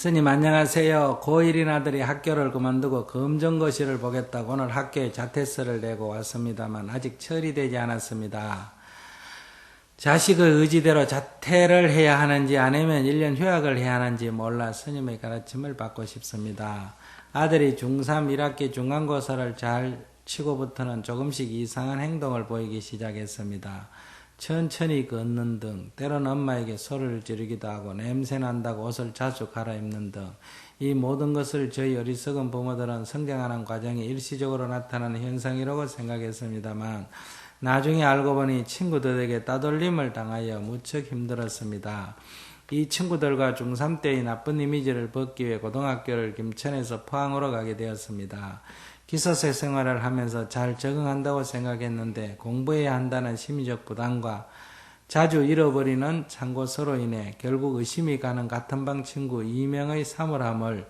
스님 안녕하세요. 고1인 아들이 학교를 그만두고 검정고시를 보겠다고 오늘 학교에 자퇴서를 내고 왔습니다만 아직 처리되지 않았습니다. 자식의 의지대로 자퇴를 해야 하는지 아니면 1년 휴학을 해야 하는지 몰라 스님의 가르침을 받고 싶습니다. 아들이 중3 1학기 중간고사를 잘 치고부터는 조금씩 이상한 행동을 보이기 시작했습니다. 천천히 걷는 등, 때로는 엄마에게 소리를 지르기도 하고 냄새난다고 옷을 자주 갈아입는 등, 이 모든 것을 저희 어리석은 부모들은 성장하는 과정에 일시적으로 나타나는 현상이라고 생각했습니다만 나중에 알고 보니 친구들에게 따돌림을 당하여 무척 힘들었습니다. 이 친구들과 중3 때의 나쁜 이미지를 벗기 위해 고등학교를 김천에서 포항으로 가게 되었습니다. 기숙사 생활을 하면서 잘 적응한다고 생각했는데 공부해야 한다는 심리적 부담과 자주 잃어버리는 참고서로 인해 결국 의심이 가는 같은 방 친구 2명의 사물함을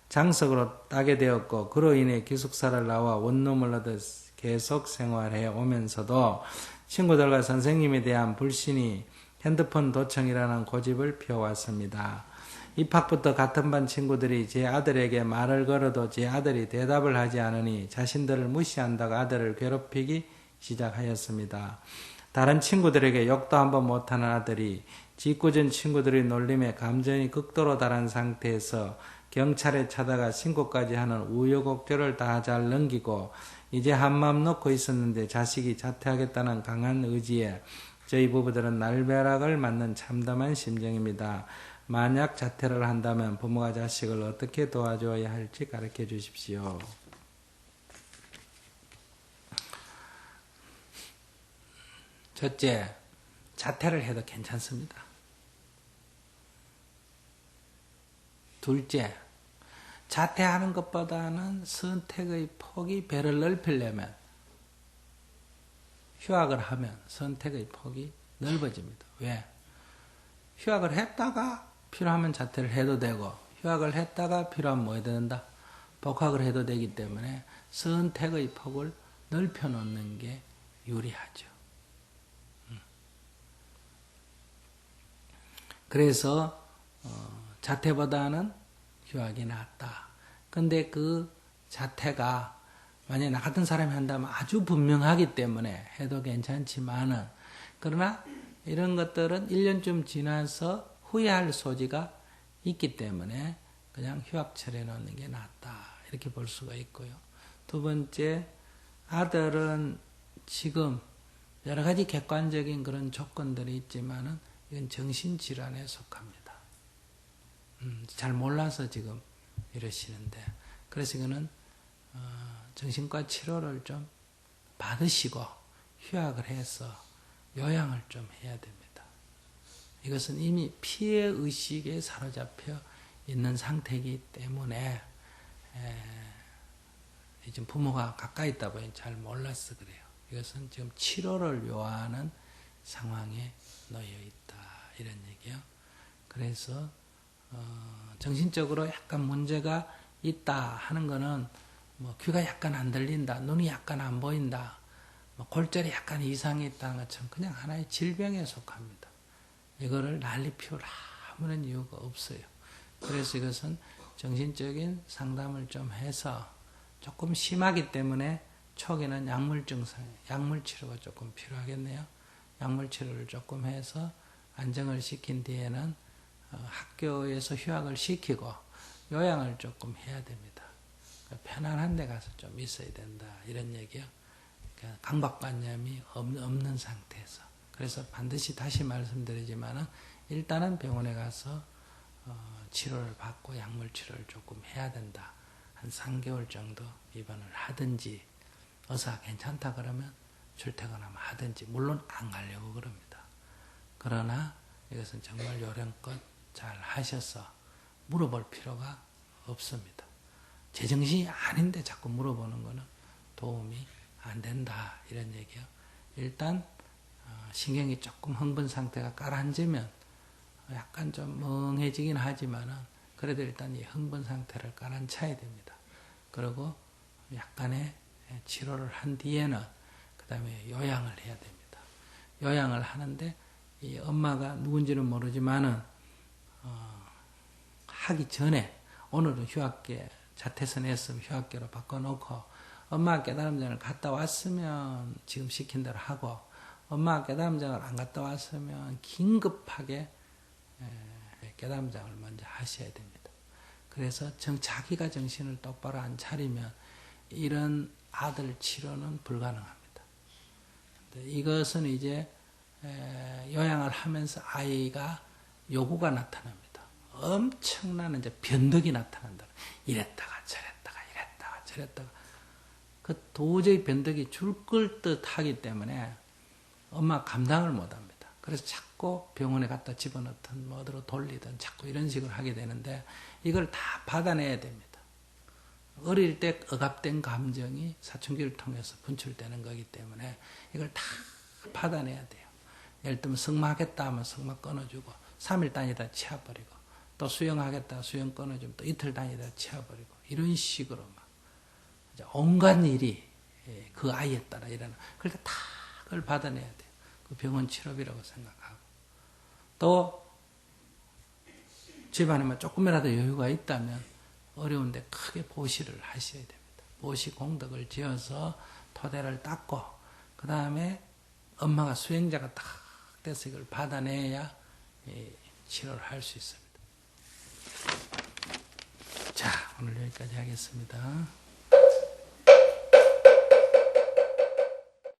장석으로 따게 되었고 그로 인해 기숙사를 나와 원룸을 얻어 계속 생활해 오면서도 친구들과 선생님에 대한 불신이 핸드폰 도청이라는 고집을 피워왔습니다. 입학부터 같은 반 친구들이 제 아들에게 말을 걸어도 제 아들이 대답을 하지 않으니 자신들을 무시한다고 아들을 괴롭히기 시작하였습니다. 다른 친구들에게 욕도 한번 못하는 아들이 짓궂은 친구들의 놀림에 감정이 극도로 달한 상태에서 경찰에 찾아가 신고까지 하는 우여곡절을 다 잘 넘기고 이제 한마음 놓고 있었는데 자식이 자퇴하겠다는 강한 의지에 저희 부부들은 날벼락을 맞는 참담한 심정입니다. 만약 자퇴를 한다면 부모가 자식을 어떻게 도와줘야 할지 가르쳐 주십시오. 첫째, 자퇴를 해도 괜찮습니다. 둘째, 자퇴하는 것보다는 선택의 폭이 배를 넓히려면 휴학을 하면 선택의 폭이 넓어집니다. 왜? 휴학을 했다가 필요하면 자퇴를 해도 되고 휴학을 했다가 필요하면 뭐 해야 된다? 복학을 해도 되기 때문에 선택의 폭을 넓혀놓는 게 유리하죠. 그래서 자퇴보다는 휴학이 낫다. 근데 그 자퇴가 만약에 나 같은 사람이 한다면 아주 분명하기 때문에 해도 괜찮지만은 그러나 이런 것들은 1년쯤 지나서 후회할 소지가 있기 때문에 그냥 휴학 처리해 놓는 게 낫다. 이렇게 볼 수가 있고요. 두 번째, 아들은 지금 여러 가지 객관적인 그런 조건들이 있지만은 이건 정신질환에 속합니다. 잘 몰라서 지금 이러시는데 그래서 이거는 정신과 치료를 좀 받으시고 휴학을 해서 요양을 좀 해야 됩니다. 이것은 이미 피해의식에 사로잡혀 있는 상태이기 때문에 지금 부모가 가까이 있다 보니 잘 몰라서 그래요. 이것은 지금 치료를 요하는 상황에 놓여 있다. 이런 얘기요. 그래서 정신적으로 약간 문제가 있다 하는 거는 뭐 귀가 약간 안 들린다, 눈이 약간 안 보인다, 뭐 골절이 약간 이상이 있다는 것처럼 그냥 하나의 질병에 속합니다. 이거를 난리 피울 아무런 이유가 없어요. 그래서 이것은 정신적인 상담을 좀 해서 조금 심하기 때문에 초기는 약물 치료가 조금 필요하겠네요. 약물 치료를 조금 해서 안정을 시킨 뒤에는 학교에서 휴학을 시키고 요양을 조금 해야 됩니다. 편안한 데 가서 좀 있어야 된다. 이런 얘기요. 강박관념이 없는 상태에서. 그래서 반드시 다시 말씀드리지만은 일단은 병원에 가서 치료를 받고 약물 치료를 조금 해야 된다. 한 3개월 정도 입원을 하든지 의사 괜찮다 그러면 출퇴근하면 하든지 물론 안 가려고 그럽니다. 그러나 이것은 정말 요령껏 잘 하셔서 물어볼 필요가 없습니다. 제정신이 아닌데 자꾸 물어보는 거는 도움이 안 된다. 이런 얘기요. 일단 신경이 조금 흥분 상태가 가라앉으면 약간 좀 멍해지긴 하지만은 그래도 일단 이 흥분 상태를 가라앉혀야 됩니다. 그리고 약간의 치료를 한 뒤에는 그 다음에 요양을 해야 됩니다. 요양을 하는데 이 엄마가 누군지는 모르지만은 하기 전에 오늘은 휴학계 자퇴서 냈으면 휴학계로 바꿔놓고 엄마가 깨달음장을 갔다 왔으면 지금 시킨 대로 하고 엄마가 깨달음장을 안 갔다 왔으면 긴급하게 깨달음장을 먼저 하셔야 됩니다. 그래서 자기가 정신을 똑바로 안 차리면 이런 아들 치료는 불가능합니다. 이것은 이제 요양을 하면서 아이가 요구가 나타납니다. 엄청난 이제 변덕이 나타난다. 이랬다가 저랬다가 그 도저히 변덕이 줄 걸 듯 하기 때문에 엄마가 감당을 못합니다. 그래서 자꾸 병원에 갖다 집어넣든 뭐 어디로 돌리든 자꾸 이런 식으로 하게 되는데 이걸 다 받아내야 됩니다. 어릴 때 억압된 감정이 사춘기를 통해서 분출되는 거기 때문에 이걸 다 받아내야 돼요. 예를 들면 승마하겠다 하면 승마 끊어주고 3일 다니다 치워버리고 또 수영하겠다 수영 끊어주면 또 이틀 다니다 치워버리고 이런 식으로 막 온갖 일이 그 아이에 따라 일어나. 그러니까 다 그걸 받아내야 돼요. 그 병원 치료비라고 생각하고 또 집안에만 조금이라도 여유가 있다면 어려운데 크게 보시를 하셔야 됩니다. 보시 공덕을 지어서 토대를 닦고 그 다음에 엄마가 수행자가 딱 돼서 이걸 받아내야 치료를 할 수 있습니다. 자, 오늘 여기까지 하겠습니다.